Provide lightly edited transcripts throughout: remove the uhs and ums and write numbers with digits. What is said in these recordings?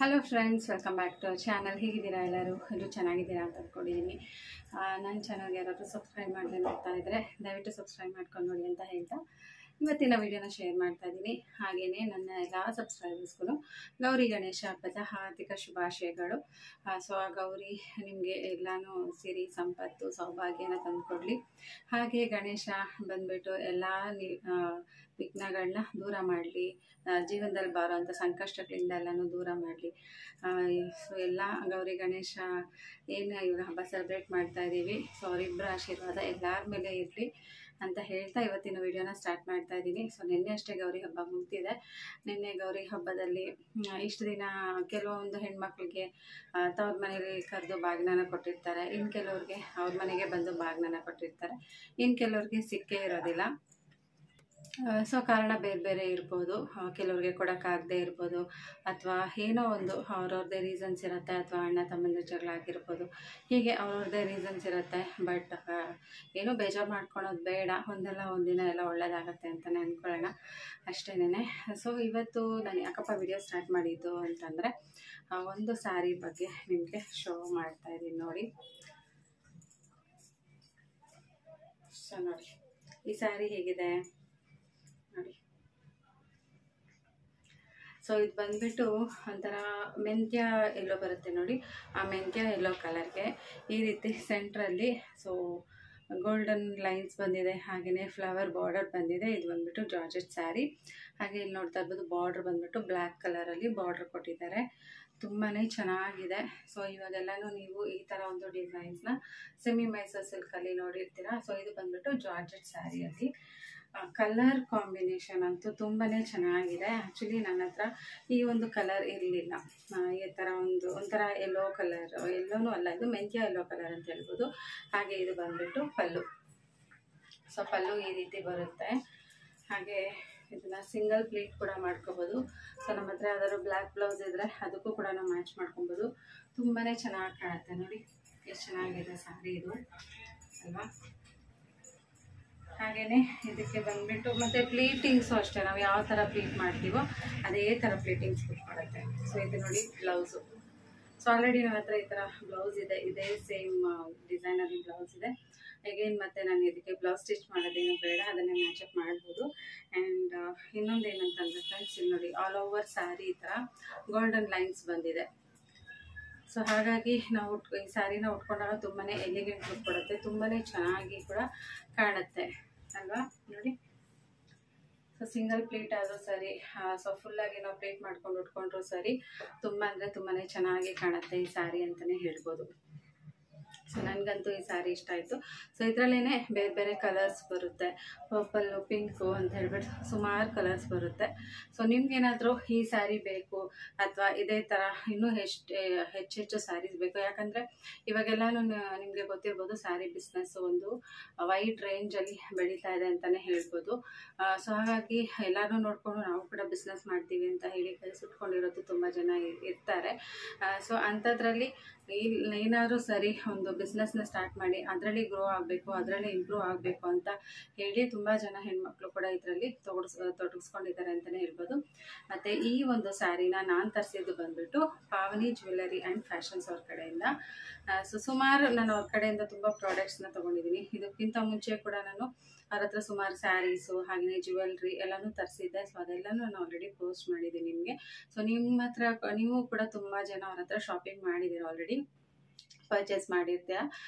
Hello friends, welcome back to our channel. ಹೇಗಿದ್ದೀರಾ ಎಲ್ಲರೂ ಚೆನ್ನಾಗಿದ್ದೀರಾ ಅಂತ ಅಂದ್ಕೊಂಡಿದ್ದೀನಿ. ನನ್ನ ಚಾನಲ್ಗೆ ಯಾರಾದರೂ ಸಬ್ಸ್ಕ್ರೈಬ್ ಮಾಡದೆ ನೋಡ್ತಾ ಇದ್ದರೆ ದಯವಿಟ್ಟು ಸಬ್ಸ್ಕ್ರೈಬ್ ಮಾಡ್ಕೊಂಡು ನೋಡಿ ಅಂತ ಹೇಳ್ತಾ ಇವತ್ತಿನ ವಿಡಿಯೋನ ಶೇರ್ ಮಾಡ್ತಾ ಇದ್ದೀನಿ. ಹಾಗೆಯೇ ನನ್ನ ಎಲ್ಲ ಸಬ್ಸ್ಕ್ರೈಬರ್ಸ್ಗೂ ಗೌರಿ ಗಣೇಶ ಹಬ್ಬದ ಹಾರ್ದಿಕ ಶುಭಾಶಯಗಳು. ಸೊ ಆ ಗೌರಿ ನಿಮಗೆ ಎಲ್ಲನೂ ಸಿರಿ ಸಂಪತ್ತು ಸೌಭಾಗ್ಯನ ತಂದುಕೊಡ್ಲಿ. ಹಾಗೆ ಗಣೇಶ ಬಂದುಬಿಟ್ಟು ಎಲ್ಲ ವಿಘ್ನಗಳನ್ನ ದೂರ ಮಾಡಲಿ, ಜೀವನದಲ್ಲಿ ಬಾರೋಂಥ ಸಂಕಷ್ಟಗಳಿಂದ ಎಲ್ಲನೂ ದೂರ ಮಾಡಲಿ. ಸೊ ಎಲ್ಲ ಗೌರಿ ಗಣೇಶ ಏನು ಇವಾಗ ಹಬ್ಬ ಸೆಲೆಬ್ರೇಟ್ ಮಾಡ್ತಾ ಇದ್ದೀವಿ, ಸೊ ಅವರಿಬ್ಬರ ಆಶೀರ್ವಾದ ಎಲ್ಲರ ಮೇಲೆ ಇರಲಿ ಅಂತ ಹೇಳ್ತಾ ಇವತ್ತಿನ ವಿಡಿಯೋನ ಸ್ಟಾರ್ಟ್ ಮಾಡ್ತಾ ಇದ್ದೀನಿ. ಸೊ ನಿನ್ನೆ ಅಷ್ಟೇ ಗೌರಿ ಹಬ್ಬ ಮುಗ್ದಿದೆ. ನಿನ್ನೆ ಗೌರಿ ಹಬ್ಬದಲ್ಲಿ ಇಷ್ಟು ದಿನ ಕೆಲವೊಂದು ಹೆಣ್ಮಕ್ಳಿಗೆ ತವ್ರ ಮನೇಲಿ ಕರೆದು ಬಾಗ್ನನ ಕೊಟ್ಟಿರ್ತಾರೆ, ಇನ್ನು ಕೆಲವ್ರಿಗೆ ಅವ್ರ ಮನೆಗೆ ಬಂದು ಬಾಗ್ನನ ಕೊಟ್ಟಿರ್ತಾರೆ, ಇನ್ನು ಕೆಲವ್ರಿಗೆ ಸಿಕ್ಕೇ ಇರೋದಿಲ್ಲ. ಸೊ ಕಾರಣ ಬೇರೆ ಬೇರೆ ಇರ್ಬೋದು. ಕೆಲವ್ರಿಗೆ ಕೊಡೋಕ್ಕಾಗದೇ ಇರ್ಬೋದು, ಅಥವಾ ಏನೋ ಒಂದು ಅವ್ರವ್ರದ್ದೇ ರೀಸನ್ಸ್ ಇರುತ್ತೆ, ಅಥವಾ ಅಣ್ಣ ತಮ್ಮಂದಿರ ಜಗಳ ಆಗಿರ್ಬೋದು. ಹೀಗೆ ಅವ್ರವ್ರದ್ದೇ ರೀಸನ್ಸ್ ಇರುತ್ತೆ. ಬಟ್ ಏನೂ ಬೇಜಾರು ಮಾಡ್ಕೊಳೋದು ಬೇಡ, ಒಂದಲ್ಲ ಒಂದಿನ ಎಲ್ಲ ಒಳ್ಳೆಯದಾಗತ್ತೆ ಅಂತಲೇ ಅಂದ್ಕೊಳ್ಳೋಣ ಅಷ್ಟೇನೆ. ಸೊ ಇವತ್ತು ನಾನು ಯಾಕಪ್ಪ ವಿಡಿಯೋ ಸ್ಟಾರ್ಟ್ ಮಾಡಿದ್ದು ಅಂತಂದರೆ, ಒಂದು ಸ್ಯಾರಿ ಬಗ್ಗೆ ನಿಮಗೆ ಶೋ ಮಾಡ್ತಾ ಇದ್ದೀನಿ ನೋಡಿ. ಸೊ ನೋಡಿ ಈ ಸ್ಯಾರಿ ಹೇಗಿದೆ ನೋಡಿ. ಸೊ ಇದು ಬಂದ್ಬಿಟ್ಟು ಒಂಥರ ಮೆಂತ್ಯ ಎಲ್ಲೋ ಬರುತ್ತೆ ನೋಡಿ. ಆ ಮೆಂತ್ಯ ಎಲ್ಲೋ ಕಲರ್ಗೆ ಈ ರೀತಿ ಸೆಂಟ್ರಲ್ಲಿ ಸೊ ಗೋಲ್ಡನ್ ಲೈನ್ಸ್ ಬಂದಿದೆ, ಹಾಗೆಯೇ ಫ್ಲವರ್ ಬಾರ್ಡರ್ ಬಂದಿದೆ. ಇದು ಬಂದ್ಬಿಟ್ಟು ಜಾರ್ಜೆಟ್ ಸ್ಯಾರಿ. ಹಾಗೆ ಇಲ್ಲಿ ನೋಡ್ತಾ ಇರ್ಬೋದು ಬಾರ್ಡ್ರ್ ಬಂದ್ಬಿಟ್ಟು ಬ್ಲ್ಯಾಕ್ ಕಲರಲ್ಲಿ ಬಾರ್ಡ್ರ್ ಕೊಟ್ಟಿದ್ದಾರೆ. ತುಂಬಾ ಚೆನ್ನಾಗಿದೆ. ಸೊ ಇವಾಗೆಲ್ಲನೂ ನೀವು ಈ ಥರ ಒಂದು ಡಿಸೈನ್ಸ್ನ ಸೆಮಿ ಮೈಸೂರು ಸಿಲ್ಕಲ್ಲಿ ನೋಡಿರ್ತೀರ. ಸೊ ಇದು ಬಂದ್ಬಿಟ್ಟು ಜಾರ್ಜೆಟ್ ಸ್ಯಾರಿಯಲ್ಲಿ ಕಲರ್ ಕಾಂಬಿನೇಷನ್ ಅಂತೂ ತುಂಬಾ ಚೆನ್ನಾಗಿದೆ. ಆ್ಯಕ್ಚುಲಿ ನನ್ನ ಹತ್ರ ಈ ಒಂದು ಕಲರ್ ಇರಲಿಲ್ಲ. ಈ ಥರ ಒಂಥರ ಎಲ್ಲೋ ಕಲರ್, ಎಲ್ಲೋನೂ ಅಲ್ಲ, ಇದು ಮೆಂತ್ಯ ಎಲ್ಲೋ ಕಲರ್ ಅಂತ ಹೇಳ್ಬೋದು. ಹಾಗೆ ಇದು ಬಂದ್ಬಿಟ್ಟು ಪಲ್ಲು. ಸೊ ಪಲ್ಲು ಈ ರೀತಿ ಬರುತ್ತೆ. ಹಾಗೆ ಇದನ್ನು ಸಿಂಗಲ್ ಪ್ಲೀಟ್ ಕೂಡ ಮಾಡ್ಕೋಬೋದು. ಸೊ ನಮ್ಮ ಹತ್ರ ಯಾವ್ದಾದ್ರು ಬ್ಲ್ಯಾಕ್ ಬ್ಲೌಸ್ ಇದ್ದರೆ ಅದಕ್ಕೂ ಕೂಡ ನಾವು ಮ್ಯಾಚ್ ಮಾಡ್ಕೊಬೋದು. ತುಂಬಾ ಚೆನ್ನಾಗಿ ಕಾಣುತ್ತೆ ನೋಡಿ, ಎಷ್ಟು ಚೆನ್ನಾಗಿದೆ ಸ್ಯಾರಿ ಇದು ಅಲ್ವಾ. ಹಾಗೆಯೇ ಇದಕ್ಕೆ ಬಂದುಬಿಟ್ಟು ಮತ್ತು ಪ್ಲೀಟಿಂಗ್ಸು ಅಷ್ಟೇ, ನಾವು ಯಾವ ಥರ ಪ್ಲೀಟ್ ಮಾಡ್ತೀವೋ ಅದೇ ಥರ ಪ್ಲೀಟಿಂಗ್ಸ್ ಕೊಟ್ಕೊಡುತ್ತೆ. ಸೊ ಇದು ನೋಡಿ ಬ್ಲೌಸು. ಸೊ ಆಲ್ರೆಡಿ ನನ್ನ ಹತ್ರ ಈ ಥರ ಬ್ಲೌಸ್ ಇದೆ, ಇದೇ ಸೇಮ್ ಡಿಸೈನಲ್ಲಿ ಬ್ಲೌಸ್ ಇದೆ. ಅಗೇನ್ ಮತ್ತು ನಾನು ಇದಕ್ಕೆ ಬ್ಲೌಸ್ ಸ್ಟಿಚ್ ಮಾಡೋದೇನು ಬೇಡ, ಅದನ್ನೇ ಮ್ಯಾಚಪ್ ಮಾಡ್ಬೋದು. ಆ್ಯಂಡ್ ಇನ್ನೊಂದು ಏನಂತಂದರೆ ಫ್ರೆಂಡ್ಸ್, ಇಲ್ಲಿ ನೋಡಿ ಆಲ್ ಓವರ್ ಸ್ಯಾರಿ ಈ ಥರ ಗೋಲ್ಡನ್ ಲೈನ್ಸ್ ಬಂದಿದೆ. ಸೊ ಹಾಗಾಗಿ ನಾವು ಈ ಸ್ಯಾರಿನ ಉಟ್ಕೊಂಡಾಗ ತುಂಬಾ ಎಲಿಗೆಂಟ್ ಲುಕ್ ಕೊಡುತ್ತೆ, ತುಂಬಾ ಚೆನ್ನಾಗಿ ಕೂಡ ಕಾಣುತ್ತೆ ಅಲ್ವಾ ನೋಡಿ. ಸೊ ಸಿಂಗಲ್ ಪ್ಲೇಟ್ ಆದರೂ ಸರಿ, ಸೊ ಫುಲ್ಲಾಗಿ ನಾವು ಪ್ಲೇಟ್ ಮಾಡ್ಕೊಂಡು ಉಟ್ಕೊಂಡ್ರು ಸರಿ, ತುಂಬ ಅಂದರೆ ತುಂಬಾ ಚೆನ್ನಾಗಿ ಕಾಣುತ್ತೆ ಈ ಸ್ಯಾರಿ ಅಂತಲೇ ಹೇಳ್ಬೋದು. ಸೊ ನನಗಂತೂ ಈ ಸ್ಯಾರಿ ಇಷ್ಟ ಆಯಿತು. ಸೊ ಇದರಲ್ಲೇ ಬೇರೆ ಬೇರೆ ಕಲರ್ಸ್ ಬರುತ್ತೆ, ಪರ್ಪಲ್ಲು, ಪಿಂಕು ಅಂತ ಹೇಳ್ಬಿಟ್ಟು ಸುಮಾರು ಕಲರ್ಸ್ ಬರುತ್ತೆ. ಸೊ ನಿಮ್ಗೇನಾದರೂ ಈ ಸ್ಯಾರಿ ಬೇಕು ಅಥವಾ ಇದೇ ಥರ ಇನ್ನೂ ಹೆಚ್ಚೆಚ್ಚು ಸ್ಯಾರೀಸ್ ಬೇಕು, ಯಾಕಂದರೆ ಇವಾಗೆಲ್ಲನೂ ನಿಮಗೆ ಗೊತ್ತಿರ್ಬೋದು ಸ್ಯಾರಿ ಬಿಸ್ನೆಸ್ ಒಂದು ವೈಡ್ ರೇಂಜಲ್ಲಿ ಬೆಳೀತಾ ಇದೆ ಅಂತಲೇ ಹೇಳ್ಬೋದು. ಸೊ ಹಾಗಾಗಿ ಎಲ್ಲರೂ ನೋಡಿಕೊಂಡು ನಾವು ಕೂಡ ಬಿಸ್ನೆಸ್ ಮಾಡ್ತೀವಿ ಅಂತ ಹೇಳಿ ಕೈ ಸುಟ್ಕೊಂಡಿರೋದು ತುಂಬ ಜನ ಇರ್ತಾರೆ. ಸೊ ಅಂಥದ್ರಲ್ಲಿ ಏನಾದರೂ ಸರಿ ಒಂದು ಬಿಸ್ನೆಸ್ನ ಸ್ಟಾರ್ಟ್ ಮಾಡಿ ಅದರಲ್ಲಿ ಗ್ರೋ ಆಗಬೇಕು, ಅದರಲ್ಲಿ ಇಂಪ್ರೂವ್ ಆಗಬೇಕು ಅಂತ ಹೇಳಿ ತುಂಬ ಜನ ಹೆಣ್ಮಕ್ಳು ಕೂಡ ಇದರಲ್ಲಿ ತೊಡಗಿಸ್ಕೊಂಡಿದ್ದಾರೆ ಅಂತಲೇ ಹೇಳ್ಬೋದು. ಮತ್ತು ಈ ಒಂದು ಸ್ಯಾರಿನ ನಾನು ತರಿಸಿದ್ದು ಬಂದುಬಿಟ್ಟು ಪಾವನಿ ಜ್ಯುವೆಲ್ಲರಿ ಆ್ಯಂಡ್ ಫ್ಯಾಷನ್ಸ್ ಅವ್ರ ಕಡೆಯಿಂದ. ಸೊ ಸುಮಾರು ನಾನು ಅವ್ರ ಕಡೆಯಿಂದ ತುಂಬ ಪ್ರಾಡಕ್ಟ್ಸ್ನ ತೊಗೊಂಡಿದ್ದೀನಿ. ಇದಕ್ಕಿಂತ ಮುಂಚೆ ಕೂಡ ನಾನು ಅವ್ರ ಹತ್ರ ಸುಮಾರು ಸ್ಯಾರೀಸು ಹಾಗೆಯೇ ಜ್ಯುವೆಲ್ರಿ ಎಲ್ಲನೂ ತರಿಸಿದ್ದೆ. ಸೊ ಅದೆಲ್ಲನೂ ನಾನು ಆಲ್ರೆಡಿ ಪೋಸ್ಟ್ ಮಾಡಿದ್ದೀನಿ ನಿಮಗೆ. ಸೊ ನಿಮ್ಮ ಹತ್ರ ನೀವು ಕೂಡ ತುಂಬ ಜನ ಅವ್ರ ಹತ್ರ ಶಾಪಿಂಗ್ ಮಾಡಿದ್ದೀರ, ಆಲ್ರೆಡಿ ಪರ್ಚೇಸ್ ಮಾಡಿರ್ತೀರ.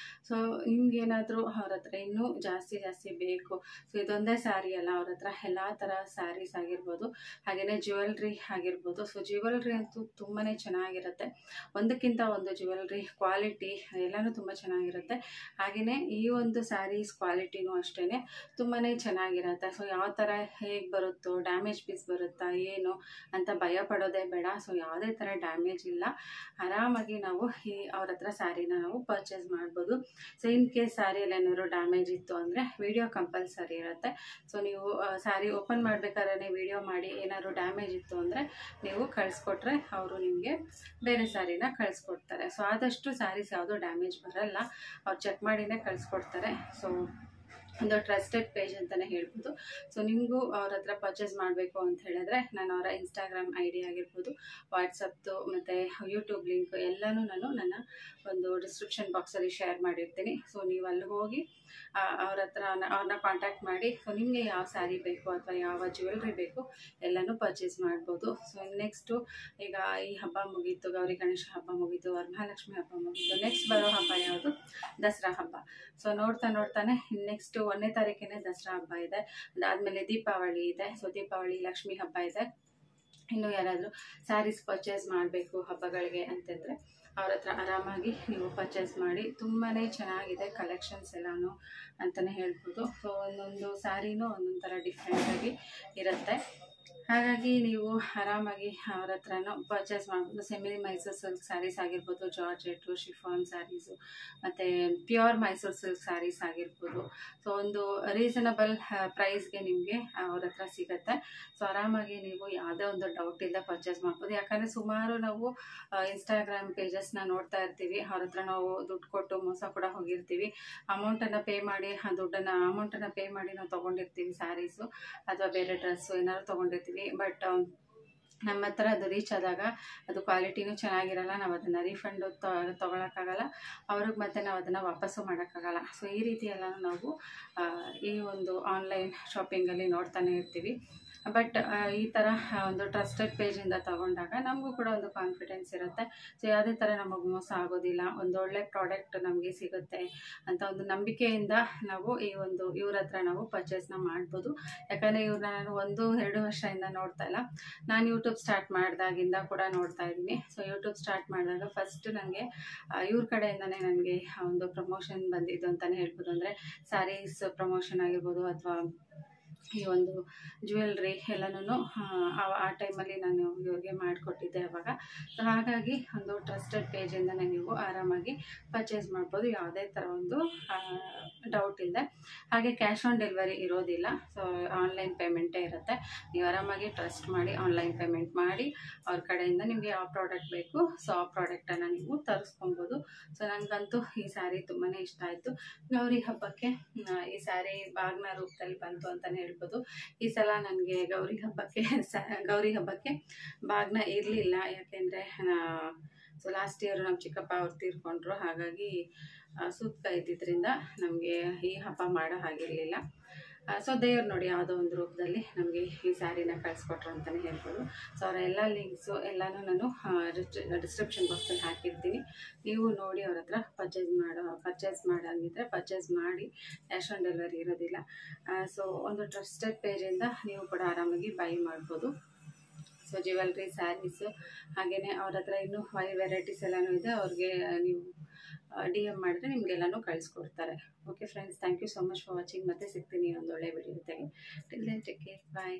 ಸೊ ನಿಮ್ಗೇನಾದರೂ ಅವ್ರ ಹತ್ರ ಇನ್ನೂ ಜಾಸ್ತಿ ಬೇಕು, ಸೊ ಇದೊಂದೇ ಸ್ಯಾರಿ ಅಲ್ಲ, ಅವ್ರ ಹತ್ರ ಎಲ್ಲ ಥರ ಸ್ಯಾರೀಸ್ ಆಗಿರ್ಬೋದು, ಹಾಗೆಯೇ ಜ್ಯುವೆಲ್ರಿ ಆಗಿರ್ಬೋದು. ಸೊ ಜ್ಯುವೆಲ್ರಿ ಅಂತೂ ತುಂಬಾ ಚೆನ್ನಾಗಿರುತ್ತೆ, ಒಂದಕ್ಕಿಂತ ಒಂದು ಜ್ಯುವೆಲ್ರಿ ಕ್ವಾಲಿಟಿ ಎಲ್ಲನೂ ತುಂಬ ಚೆನ್ನಾಗಿರುತ್ತೆ. ಹಾಗೆಯೇ ಈ ಒಂದು ಸ್ಯಾರೀಸ್ ಕ್ವಾಲಿಟಿನೂ ಅಷ್ಟೇ ತುಂಬಾ ಚೆನ್ನಾಗಿರುತ್ತೆ. ಸೊ ಯಾವ ಥರ ಹೇಗೆ ಬರುತ್ತೋ, ಡ್ಯಾಮೇಜ್ ಪೀಸ್ ಬರುತ್ತಾ ಏನು ಅಂತ ಭಯ ಪಡೋದೇ ಬೇಡ. ಸೊ ಯಾವುದೇ ಥರ ಡ್ಯಾಮೇಜ್ ಇಲ್ಲ, ಆರಾಮಾಗಿ ನಾವು ಅವ್ರ ಹತ್ರ ಸ್ಯಾರಿನ ನಾವು ಪರ್ಚೇಸ್ ಮಾಡ್ಬೋದು. ಸೊ ಇನ್ ಕೇಸ್ ಸ್ಯಾರಿಯಲ್ಲಿ ಏನಾದರೂ ಡ್ಯಾಮೇಜ್ ಇತ್ತು ಅಂದರೆ ವಿಡಿಯೋ ಕಂಪಲ್ಸರಿ ಇರುತ್ತೆ. ಸೊ ನೀವು ಸ್ಯಾರಿ ಓಪನ್ ಮಾಡಬೇಕಾದ್ರೆ ವಿಡಿಯೋ ಮಾಡಿ ಏನಾದರೂ ಡ್ಯಾಮೇಜ್ ಇತ್ತು ಅಂದರೆ ನೀವು ಕಳಿಸ್ಕೊಟ್ರೆ ಅವರು ನಿಮಗೆ ಬೇರೆ ಸ್ಯಾರಿನ ಕಳಿಸ್ಕೊಡ್ತಾರೆ. ಸೊ ಆದಷ್ಟು ಸ್ಯಾರೀಸ್ ಯಾವುದೂ ಡ್ಯಾಮೇಜ್ ಬರಲ್ಲ, ಅವ್ರು ಚೆಕ್ ಮಾಡಿನೇ ಕಳಿಸ್ಕೊಡ್ತಾರೆ. ಸೊ ಒಂದು ಟ್ರಸ್ಟೆಡ್ ಪೇಜ್ ಅಂತಲೇ ಹೇಳ್ಬೋದು. ಸೊ ನಿಮಗೂ ಅವ್ರ ಹತ್ರ ಪರ್ಚೇಸ್ ಮಾಡಬೇಕು ಅಂತ ಹೇಳಿದ್ರೆ ನಾನು ಅವರ ಇನ್ಸ್ಟಾಗ್ರಾಮ್ ID ಆಗಿರ್ಬೋದು, ವಾಟ್ಸಪ್ದು ಮತ್ತು ಯೂಟ್ಯೂಬ್ ಲಿಂಕ್ ಎಲ್ಲನೂ ನಾನು ನನ್ನ ಒಂದು ಡಿಸ್ಕ್ರಿಪ್ಷನ್ ಬಾಕ್ಸಲ್ಲಿ ಶೇರ್ ಮಾಡಿರ್ತೀನಿ. ಸೊ ನೀವು ಅಲ್ಲಿ ಹೋಗಿ ಅವ್ರ ಹತ್ರ ಅವ್ರನ್ನ ಕಾಂಟ್ಯಾಕ್ಟ್ ಮಾಡಿ ಸೊ ನಿಮಗೆ ಯಾವ ಸ್ಯಾರಿ ಬೇಕು ಅಥವಾ ಯಾವ ಜ್ಯುವೆಲ್ರಿ ಬೇಕು ಎಲ್ಲನೂ ಪರ್ಚೇಸ್ ಮಾಡ್ಬೋದು. ಸೊ ನೆಕ್ಸ್ಟು ಈಗ ಈ ಹಬ್ಬ ಮುಗೀತು, ಗೌರಿ ಗಣೇಶ ಹಬ್ಬ ಮುಗೀತು, ವರಮಹಾಲಕ್ಷ್ಮಿ ಹಬ್ಬ ಮುಗೀತು, ನೆಕ್ಸ್ಟ್ ಬರೋ ಹಬ್ಬ ಯಾವುದು? ದಸರಾ ಹಬ್ಬ. ಸೊ ನೋಡ್ತಾನೆ ನೆಕ್ಸ್ಟ್ 1ನೇ ತಾರೀಕಿನೇ ದಸರಾ ಹಬ್ಬ ಇದೆ. ಅದಾದಮೇಲೆ ದೀಪಾವಳಿ ಇದೆ. ಸೊ ದೀಪಾವಳಿ ಲಕ್ಷ್ಮಿ ಹಬ್ಬ ಇದೆ. ಇನ್ನು ಯಾರಾದರೂ ಸ್ಯಾರೀಸ್ ಪರ್ಚೇಸ್ ಮಾಡಬೇಕು ಹಬ್ಬಗಳಿಗೆ ಅಂತಂದರೆ ಅವ್ರ ಹತ್ರ ಆರಾಮಾಗಿ ನೀವು ಪರ್ಚೇಸ್ ಮಾಡಿ. ತುಂಬಾ ಚೆನ್ನಾಗಿದೆ ಕಲೆಕ್ಷನ್ಸ್ ಎಲ್ಲನೂ ಅಂತಲೇ ಹೇಳ್ಬೋದು. ಸೊ ಒಂದೊಂದು ಸ್ಯಾರಿನೂ ಒಂದೊಂದು ಥರ ಡಿಫ್ರೆಂಟಾಗಿ ಇರುತ್ತೆ. ಹಾಗಾಗಿ ನೀವು ಆರಾಮಾಗಿ ಅವ್ರ ಹತ್ರನೂ ಪರ್ಚೇಸ್ ಮಾಡ್ಬೋದು. ಸೆಮಿ ಮೈಸೂರು ಸಿಲ್ಕ್ ಸ್ಯಾರೀಸ್ ಆಗಿರ್ಬೋದು, ಜಾರ್ಜೆಟ್ಟು, ಶಿಫಾನ್ ಸ್ಯಾರೀಸು ಮತ್ತು ಪ್ಯೂರ್ ಮೈಸೂರು ಸಿಲ್ಕ್ ಸ್ಯಾರೀಸ್ ಆಗಿರ್ಬೋದು. ಸೊ ಒಂದು ರೀಸನಬಲ್ ಪ್ರೈಸ್ಗೆ ನಿಮಗೆ ಅವ್ರ ಹತ್ರ ಸಿಗುತ್ತೆ. ಸೊ ಆರಾಮಾಗಿ ನೀವು ಯಾವುದೇ ಒಂದು ಡೌಟ್ ಇಲ್ಲದೆ ಪರ್ಚೇಸ್ ಮಾಡ್ಬೋದು. ಯಾಕಂದರೆ ಸುಮಾರು ನಾವು ಇನ್ಸ್ಟಾಗ್ರಾಮ್ ಪೇಜಸ್ನ ನೋಡ್ತಾ ಇರ್ತೀವಿ. ಅವ್ರ ಹತ್ರ ನಾವು ದುಡ್ಡು ಕೊಟ್ಟು ಮೋಸ ಕೂಡ ಹೋಗಿರ್ತೀವಿ. ಅಮೌಂಟನ್ನು ಪೇ ಮಾಡಿ ಅಮೌಂಟನ್ನು ಪೇ ಮಾಡಿ ನಾವು ತೊಗೊಂಡಿರ್ತೀವಿ ಸ್ಯಾರೀಸು ಅಥವಾ ಬೇರೆ ಡ್ರೆಸ್ಸು ಏನಾದ್ರು ತೊಗೊಂಡಿರ್ತೀವಿ. ಬಟ್ ನಮ್ಮ ಹತ್ರ ಅದು ರೀಚ್ ಆದಾಗ ಅದು ಕ್ವಾಲಿಟಿನೂ ಚೆನ್ನಾಗಿರಲ್ಲ. ನಾವು ಅದನ್ನು ರೀಫಂಡು ತೊಗೊಳಕ್ಕಾಗಲ್ಲ, ಅವ್ರಿಗೆ ಮತ್ತೆ ನಾವು ಅದನ್ನು ವಾಪಸ್ಸು ಮಾಡೋಕ್ಕಾಗಲ್ಲ. ಸೊ ಈ ರೀತಿ ಎಲ್ಲ ನಾವು ಈ ಒಂದು ಆನ್ಲೈನ್ ಶಾಪಿಂಗಲ್ಲಿ ನೋಡ್ತಾನೆ ಇರ್ತೀವಿ. ಬಟ್ ಈ ಥರ ಒಂದು ಟ್ರಸ್ಟೆಡ್ ಪೇಜಿಂದ ತೊಗೊಂಡಾಗ ನಮಗೂ ಕೂಡ ಒಂದು ಕಾನ್ಫಿಡೆನ್ಸ್ ಇರುತ್ತೆ. ಸೊ ಯಾವುದೇ ಥರ ನಮಗೆ ಮೋಸ ಆಗೋದಿಲ್ಲ, ಒಂದು ಒಳ್ಳೆ ಪ್ರಾಡಕ್ಟ್ ನಮಗೆ ಸಿಗುತ್ತೆ ಅಂತ ಒಂದು ನಂಬಿಕೆಯಿಂದ ನಾವು ಇವ್ರ ಹತ್ರ ನಾವು ಪರ್ಚೇಸ್ನ ಮಾಡ್ಬೋದು. ಯಾಕಂದರೆ ಇವ್ರನ್ನ ನಾನು 1-2 ವರ್ಷದಿಂದ ನೋಡ್ತಾ ಇಲ್ಲ, ನಾನು ಯೂಟ್ಯೂಬ್ ಸ್ಟಾರ್ಟ್ ಮಾಡಿದಾಗಿಂದ ಕೂಡ ನೋಡ್ತಾ ಇದ್ದೀನಿ. ಸೊ ಯೂಟ್ಯೂಬ್ ಸ್ಟಾರ್ಟ್ ಮಾಡಿದಾಗ ಫಸ್ಟ್ ನನಗೆ ಇವ್ರ ಕಡೆಯಿಂದನೇ ನನಗೆ ಒಂದು ಪ್ರಮೋಷನ್ ಬಂದಿದ್ದು ಅಂತಲೇ ಹೇಳ್ಬೋದು. ಅಂದರೆ ಸ್ಯಾರೀಸ್ ಪ್ರಮೋಷನ್ ಆಗಿರ್ಬೋದು ಅಥವಾ ಈ ಒಂದು ಜ್ಯುವೆಲ್ರಿ ಎಲ್ಲನೂ ಆ ಟೈಮಲ್ಲಿ ನಾನು ಇವ್ರಿಗೆ ಮಾಡಿಕೊಟ್ಟಿದ್ದೆ ಅವಾಗ. ಸೊ ಹಾಗಾಗಿ ಒಂದು ಟ್ರಸ್ಟೆಡ್ ಪೇಜಿಂದನೇ ನೀವು ಆರಾಮಾಗಿ ಪರ್ಚೇಸ್ ಮಾಡ್ಬೋದು, ಯಾವುದೇ ಥರ ಒಂದು ಡೌಟ್ ಇಲ್ಲದೆ. ಹಾಗೆ ಕ್ಯಾಶ್ ಆನ್ ಡೆಲಿವರಿ ಇರೋದಿಲ್ಲ. ಸೊ ಆನ್ಲೈನ್ ಪೇಮೆಂಟೇ ಇರುತ್ತೆ. ನೀವು ಆರಾಮಾಗಿ ಟ್ರಸ್ಟ್ ಮಾಡಿ ಆನ್ಲೈನ್ ಪೇಮೆಂಟ್ ಮಾಡಿ ಅವ್ರ ಕಡೆಯಿಂದ ನಿಮಗೆ ಯಾವ ಪ್ರಾಡಕ್ಟ್ ಬೇಕು ಸೊ ಆ ಪ್ರಾಡಕ್ಟನ್ನು ನೀವು ತರಿಸ್ಕೊಬೋದು. ಸೊ ನನಗಂತೂ ಈ ಸ್ಯಾರಿ ತುಂಬಾ ಇಷ್ಟ ಆಯಿತು. ಗೌರಿ ಹಬ್ಬಕ್ಕೆ ಈ ಸ್ಯಾರಿ ಬಾಗ್ನ ರೂಪದಲ್ಲಿ ಬಂತು ಅಂತಲೇ ಹೇಳ್ಬೋದು. ಈ ಸಲ ನನಗೆ ಗೌರಿ ಹಬ್ಬಕ್ಕೆ ಬಾಗ್ನ ಇರಲಿಲ್ಲ. ಯಾಕೆಂದರೆ ಸೊ ಲಾಸ್ಟ್ ಇಯರ್ ನಮ್ಮ ಚಿಕ್ಕಪ್ಪ ಅವ್ರು ತೀರ್ಕೊಂಡ್ರು. ಹಾಗಾಗಿ ಸೂತ್ಕ ಇದ್ದಿದ್ದರಿಂದ ನಮಗೆ ಈ ಹಬ್ಬ ಮಾಡೋ ಹಾಗಿರಲಿಲ್ಲ. ಸೊ ದೇವ್ರು ನೋಡಿ ಯಾವುದೋ ಒಂದು ರೂಪದಲ್ಲಿ ನಮಗೆ ಈ ಸ್ಯಾರಿನ ಕಳಿಸ್ಕೊಟ್ರು ಅಂತಲೇ ಹೇಳ್ಬೋದು. ಸೊ ಅವರ ಎಲ್ಲ ಲಿಂಕ್ಸು ಎಲ್ಲನೂ ನಾನು ಡಿಸ್ಕ್ರಿಪ್ಷನ್ ಬಾಕ್ಸಲ್ಲಿ ಹಾಕಿರ್ತೀನಿ. ನೀವು ನೋಡಿ ಅವ್ರ ಹತ್ರ ಪರ್ಚೇಸ್ ಮಾಡೋಂಗಿದ್ರೆ ಪರ್ಚೇಸ್ ಮಾಡಿ. ಕ್ಯಾಶ್ ಆನ್ ಡೆಲಿವರಿ ಇರೋದಿಲ್ಲ. ಸೊ ಒಂದು ಟ್ರಸ್ಟೆಡ್ ಪೇಜಿಂದ ನೀವು ಕೂಡ ಆರಾಮಾಗಿ ಬೈ ಮಾಡ್ಬೋದು. ಸೊ ಜ್ಯುವೆಲ್ರಿ, ಸ್ಯಾರೀಸು, ಹಾಗೆಯೇ ಅವ್ರ ಹತ್ರ ಇನ್ನೂ ವೆರೈಟೀಸ್ ಎಲ್ಲನೂ ಇದೆ. ಅವ್ರಿಗೆ ನೀವು DM ಮಾಡಿದ್ರೆ ನಿಮಗೆಲ್ಲನೂ ಕಳಿಸ್ಕೊಡ್ತಾರೆ. Okay friends, thank you so much for watching. ಮತ್ತೆ ಸಿಗ್ತೀನಿ ಒಂದು ಒಳ್ಳೆ ವಿಡಿಯೋ ಜೊತೆಗೆ. ಟಿಲ್ ದೆನ್ ಟೇಕ್ ಕೇರ್, ಬಾಯ್.